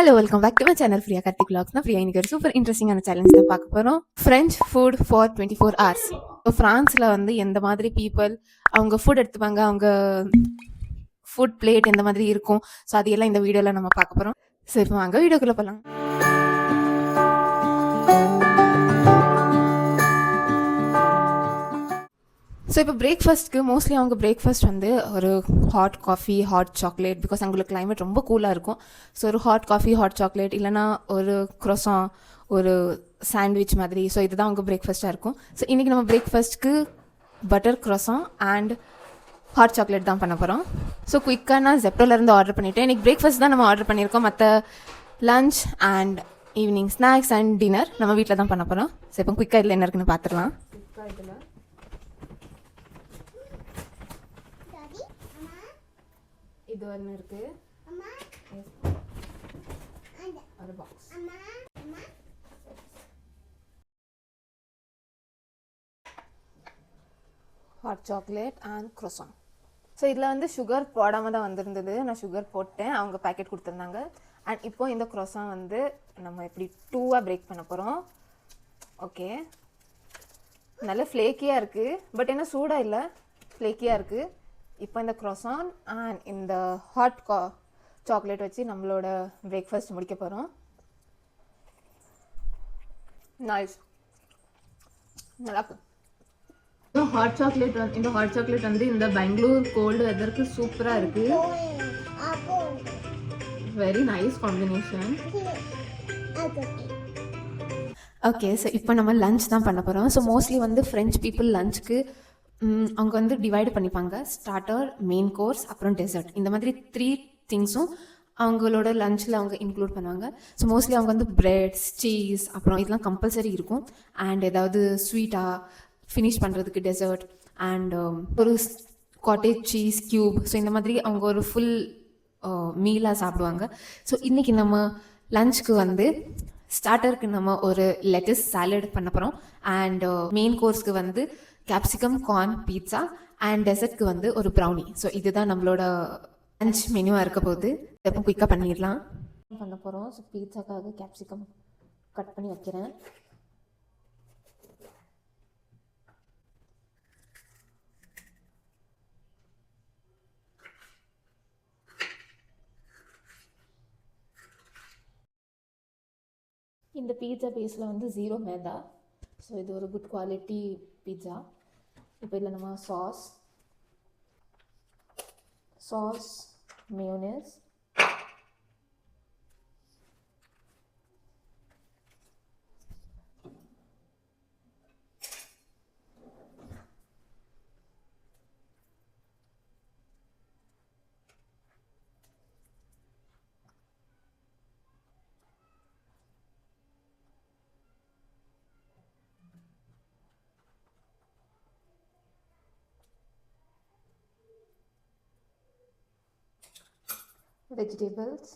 Hello welcome back to my channel ஃப்ரீயா Karthik vlogs. நான் ஃப்ரீயா இன்னைக்கு ஒரு சூப்பர் இன்ட்ரெஸ்டிங்கான சேலஞ்ச் தான் பார்க்க போகிறோம். French food for 24 hours. இப்போ ஃப்ரான்ஸில் வந்து எந்த மாதிரி பீப்புள் அவங்க ஃபுட் எடுத்துப்பாங்க, அவங்க ஃபுட் பிளேட் எந்த மாதிரி இருக்கும், ஸோ அது எல்லாம் இந்த வீடியோவில் நம்ம பார்க்க போகிறோம். ஸோ இப்போ வாங்க வீடியோக்குள்ளே போகலாம். ஸோ இப்போ பிரேக்ஃபாஸ்ட்க்கு மோஸ்ட்லி அவங்க பிரேக்ஃபாஸ்ட் வந்து ஒரு hot coffee, hot chocolate, because அவங்களுக்கு கிளைமேட் ரொம்ப கூலாக இருக்கும். ஸோ ஒரு ஹாட் காஃபி, ஹாட் சாக்லேட், இல்லைனா ஒரு croissant, ஒரு சாண்ட்விச் மாதிரி. ஸோ இதுதான் அவங்க பிரேக்ஃபாஸ்ட்டாக இருக்கும். ஸோ இன்றைக்கி நம்ம பிரேக்ஃபாஸ்ட்க்கு butter croissant and hot chocolate தான் பண்ண போகிறோம். ஸோ குயிக்காக நான் ஜெப்டோலேருந்து ஆர்டர் பண்ணிவிட்டேன். இன்றைக்கி பிரேக்ஃபாஸ்ட் தான் நம்ம ஆர்டர் பண்ணியிருக்கோம். மற்ற lunch and evening snacks and dinner நம்ம வீட்டில் தான் பண்ண போகிறோம். ஸோ இப்போ குயிக்காக இதில் என்ன இருக்குன்னு பார்த்துடலாம். இதில் இது ஒன்று இருக்குது, ஒரு box. Hot chocolate and croissant. So இதில் வந்து சுகர் போடாமல் தான் வந்திருந்தது. நான் சுகர் போட்டேன், அவங்க பேக்கெட் கொடுத்துருந்தாங்க. அண்ட் இப்போ இந்த croissant வந்து நம்ம இப்படி டூவாக பிரேக் பண்ண போகிறோம். ஓகே, நல்ல ஃப்ளேக்கியாக இருக்குது, பட் என்ன சூடாக இல்லை, ஃப்ளேக்கியாக இருக்குது. இப்போ இந்த croissant அண்ட் இந்த ஹாட் சாக்லேட் வச்சு நம்மளோட பிரேக்ஃபாஸ்ட் முடிக்க போகிறோம். நைஸ், நல்லாயிருக்கு. ஹாட் சாக்லேட் வந்து இந்த ஹாட் சாக்லேட் வந்து இந்த பெங்களூர் கோல்டு வெதருக்கு சூப்பராக இருக்குது. Very nice combination. Okay, so இப்போ நம்ம லன்ச் தான் பண்ண போகிறோம். ஸோ மோஸ்ட்லி வந்து ஃப்ரெஞ்ச் பீப்புள் லஞ்சுக்கு அவங்க வந்து டிவைடு பண்ணிப்பாங்க. ஸ்டார்டர், மெயின் கோர்ஸ், அப்புறம் டெசர்ட். இந்த மாதிரி 3 திங்ஸும் அவங்களோட லஞ்சில் அவங்க இன்க்ளூட் பண்ணுவாங்க. ஸோ மோஸ்ட்லி அவங்க வந்து பிரெட்ஸ், சீஸ், அப்புறம் இதெல்லாம் கம்பல்சரி இருக்கும். அண்ட் ஏதாவது ஸ்வீட்டாக ஃபினிஷ் பண்ணுறதுக்கு டெசர்ட் அண்ட் ஒரு காட்டேஜ் சீஸ் க்யூப். ஸோ இந்த மாதிரி அவங்க ஒரு ஃபுல் மீலாக சாப்பிடுவாங்க. ஸோ இன்றைக்கி நம்ம லஞ்சுக்கு வந்து ஸ்டார்டருக்கு நம்ம ஒரு லெட்டஸ் சாலட் பண்ண போகிறோம். அண்ட் மெயின் கோர்ஸ்க்கு வந்து கேப்சிகம் கார்ன் பீட்சா அண்ட் டெசர்ட்க்கு வந்து ஒரு ப்ரௌனி. ஸோ இதுதான் நம்மளோட லஞ்ச் மெனுவாக இருக்க போகுது. எப்போ குயிக்காக பண்ணிடலாம் பண்ண போகிறோம். ஸோ பீட்சாக்காக கேப்சிகம் கட் பண்ணி வைக்கிறேன். இந்த பீட்சா பேஸில் வந்து 0 மேதா. ஸோ இது ஒரு குட் குவாலிட்டி பீட்சா. இப்போ இதில் நம்ம சாஸ் மேயோனேஸ், vegetables,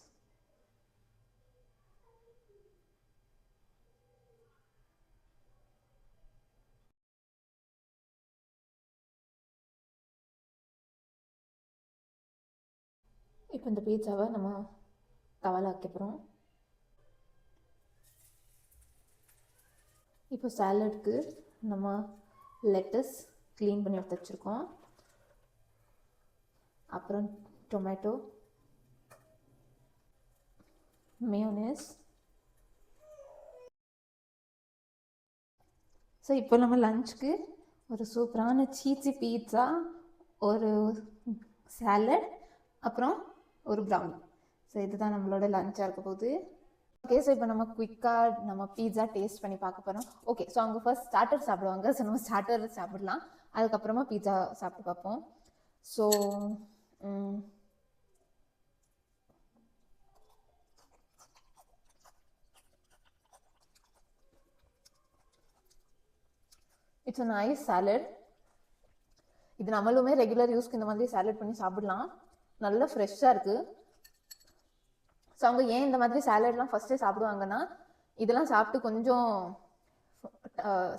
இப்போ இந்த பீட்சாவை நம்ம தவால வைக்க போகிறோம். இப்போ சாலட்க்கு நம்ம லெட்டஸ் க்ளீன் பண்ணி எடுத்து வச்சுருக்கோம். அப்புறம் டொமேட்டோ, மேயோனேஸ். ஸோ இப்போ நம்ம லஞ்சுக்கு ஒரு சூப்பரான சீசி பீட்சா, ஒரு சாலட், அப்புறம் ஒரு ப்ரௌனி. ஸோ இதுதான் நம்மளோட லஞ்சாக இருக்க போகுது. ஓகே, ஸோ இப்போ நம்ம குயிக்காக நம்ம பீட்சா டேஸ்ட் பண்ணி பார்க்க போகிறோம். ஓகே, ஸோ அவங்க ஃபர்ஸ்ட் ஸ்டார்டர் சாப்பிடுவாங்க. ஸோ நம்ம ஸ்டார்டர் சாப்பிடலாம், அதுக்கப்புறமா பீட்சா சாப்பிட்டு பார்ப்போம். So it's a nice salad. இது நம்மளுமே ரெகுலர் யூஸ்க்கு இந்த மாதிரி சாலட் பண்ணி சாப்பிடலாம். நல்ல ஃப்ரெஷ்ஷாக இருக்குது. ஸோ அவங்க ஏன் இந்த மாதிரி சாலட்லாம் ஃபஸ்ட்டே சாப்பிடுவாங்கன்னா, இதெல்லாம் சாப்பிட்டு கொஞ்சம்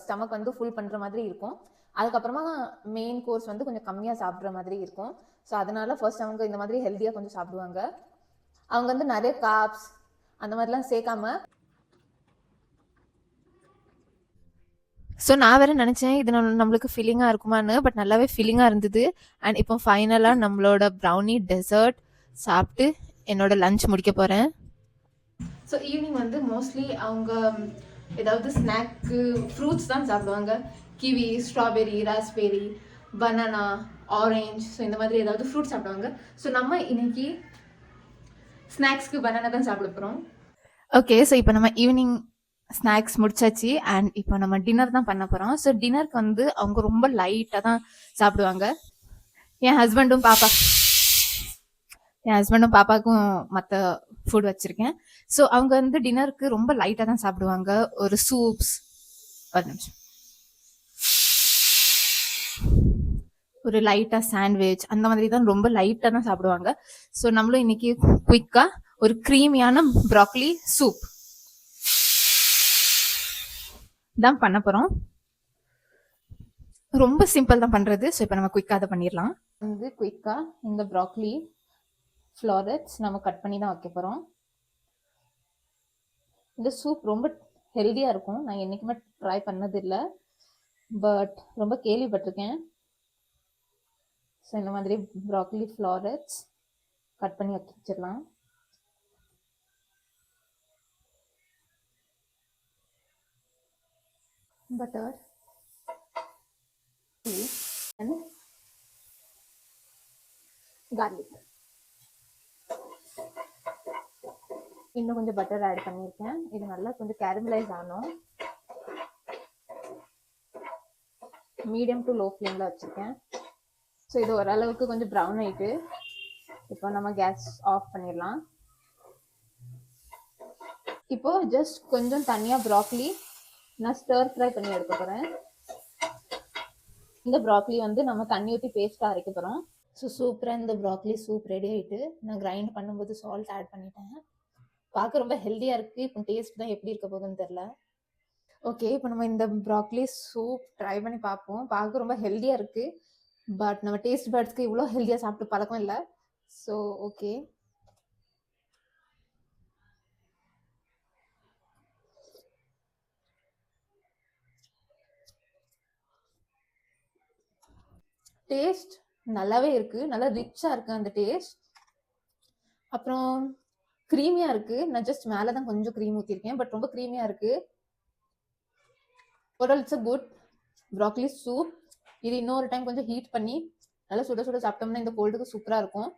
ஸ்டமக் வந்து ஃபுல் பண்ணுற மாதிரி இருக்கும். அதுக்கப்புறமா மெயின் கோர்ஸ் வந்து கொஞ்சம் கம்மியாக சாப்பிட்ற மாதிரி இருக்கும். ஸோ அதனால ஃபர்ஸ்ட் அவங்க இந்த மாதிரி ஹெல்த்தியாக கொஞ்சம் சாப்பிடுவாங்க. அவங்க வந்து நிறைய கார்ப்ஸ் அந்த மாதிரிலாம் சேர்க்காம. ஸோ நான் வேற நினச்சேன் இது நம்மளுக்கு ஃபில்லிங்காக இருக்குமான்னு. பட் நல்லாவே ஃபில்லிங்காக இருந்தது. அண்ட் இப்போ ஃபைனலாக நம்மளோட ப்ரௌனி டெசர்ட் சாப்பிட்டு என்னோட லஞ்ச் முடிக்க போகிறேன். ஸோ ஈவினிங் வந்து மோஸ்ட்லி அவங்க ஏதாவது ஸ்நாக்கு ஃப்ரூட்ஸ் தான் சாப்பிடுவாங்க. Kiwi, strawberry, raspberry, banana, orange. So இந்த மாதிரி ஏதாவது ஃப்ரூட்ஸ் சாப்பிடுவாங்க. ஸோ நம்ம இன்னைக்கு ஸ்நாக்ஸ்க்கு பனானா தான் சாப்பிட போகிறோம். ஓகே, ஸோ இப்போ நம்ம ஈவினிங் ஸ்நாக்ஸ் முடிச்சாச்சு. அண்ட் இப்போ நம்ம டின்னர் தான் பண்ண போகிறோம். ஸோ டின்னருக்கு வந்து அவங்க ரொம்ப லைட்டாக தான் சாப்பிடுவாங்க. என் ஹஸ்பண்டும் பாப்பாவுக்கும் மற்ற ஃபுட் வச்சுருக்கேன். ஸோ அவங்க வந்து டின்னருக்கு ரொம்ப லைட்டாக தான் சாப்பிடுவாங்க. ஒரு சூப்ஸ், ஒரு நிமிஷம், ஒரு லைட்டாக சாண்ட்விச் அந்த மாதிரி தான் ரொம்ப லைட்டாக தான் சாப்பிடுவாங்க. ஸோ நம்மளும் இன்னைக்கு குயிக்காக ஒரு க்ரீமியான ப்ராக்கலி சூப் தான் பண்ண போகிறோம். ரொம்ப சிம்பிள் தான் பண்ணுறது. ஸோ இப்போ நம்ம குயிக்காக அதை பண்ணிடலாம். வந்து குயிக்காக இந்த ப்ராக்கலி ஃப்ளாரட்ஸ் நம்ம கட் பண்ணி தான் வைக்க போகிறோம். இந்த சூப் ரொம்ப ஹெல்த்தியாக இருக்கும். நான் என்றைக்குமே ட்ரை பண்ணதில்லை, பட் ரொம்ப கேள்விப்பட்டிருக்கேன். ஸோ இந்த மாதிரி ப்ராக்கலி ஃப்ளாரட்ஸ் கட் பண்ணி வச்சிடலாம். Butter and garlic. இன்னும் கொஞ்சம் பட்டர் ஆட் பண்ணியிருக்கேன். இது நல்லா கொஞ்சம் கேரமலைஸ் ஆகணும். மீடியம் டு லோ ஃப்ளேமில் வச்சுருக்கேன். ஸோ இது ஓரளவுக்கு கொஞ்சம் ப்ரௌன் ஆகிட்டு இப்போ நம்ம கேஸ் ஆஃப் பண்ணிடலாம். இப்போ ஜஸ்ட் கொஞ்சம் தனியாக ப்ராக்கலி நான் ஸ்டர் ஃப்ரை பண்ணி எடுக்க போகிறேன். இந்த ப்ராக்கலி வந்து நம்ம தண்ணி ஊற்றி பேஸ்ட்டாக அரைக்க போகிறோம். ஸோ சூப்பராக இந்த ப்ராக்கலி சூப் ரெடி ஆகிட்டு நான் கிரைண்ட் பண்ணும்போது சால்ட் ஆட் பண்ணிட்டேன். பார்க்க ரொம்ப ஹெல்த்தியாக இருக்குது. இப்போ டேஸ்ட் தான் எப்படி இருக்க போகுதுன்னு தெரில. ஓகே, இப்போ நம்ம இந்த ப்ராக்கலி சூப் ட்ரை பண்ணி பார்ப்போம். பார்க்க ரொம்ப ஹெல்த்தியாக இருக்குது. பட் நம்ம டேஸ்ட் பட்ஸ்க்கு இவ்வளோ ஹெல்த்தியாக சாப்பிட்டு பழக்கம் இல்லை. ஸோ ஓகே, டேஸ்ட் நல்லாவே இருக்குது. நல்லா ரிச்சாக இருக்குது அந்த டேஸ்ட். அப்புறம் க்ரீமியாக இருக்குது. நான் ஜஸ்ட் மேலே தான் கொஞ்சம் க்ரீம் ஊற்றிருக்கேன், பட் ரொம்ப க்ரீமியாக இருக்குது. Overall it's a good broccoli soup. இது இன்னொரு டைம் கொஞ்சம் ஹீட் பண்ணி நல்லா சுட சுட சாப்பிட்டோம்னா இந்த கோல்டுக்கு சூப்பராக இருக்கும்.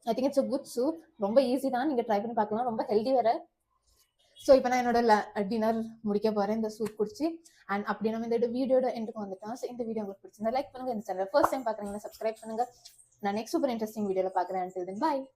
I think it's a good soup. ரொம்ப ஈஸி தான், நீங்கள் ட்ரை பண்ணி பார்க்கலாம். ரொம்ப ஹெல்தி வேறு. ஸோ இப்போ நான் என்னோட டின்னர் முடிக்க போகிறேன் இந்த சூப் குடிச்சு. அண்ட் அப்படி நம்ம இந்த வீடியோட எண்டுக்கு வந்துட்டோம். ஸோ இந்த வீடியோ உங்களுக்கு பிடிச்சிருந்தா லைக் பண்ணுங்கள். இந்த சேனல் ஃபர்ஸ்ட் டைம் பார்க்குறீங்கன்னா சப்ஸ்கிரைப் பண்ணுங்கள். நான் நெக்ஸ்ட் சூப்பர் இன்ட்ரெஸ்டிங் வீடியோவில் பார்க்குறேன். until then bye.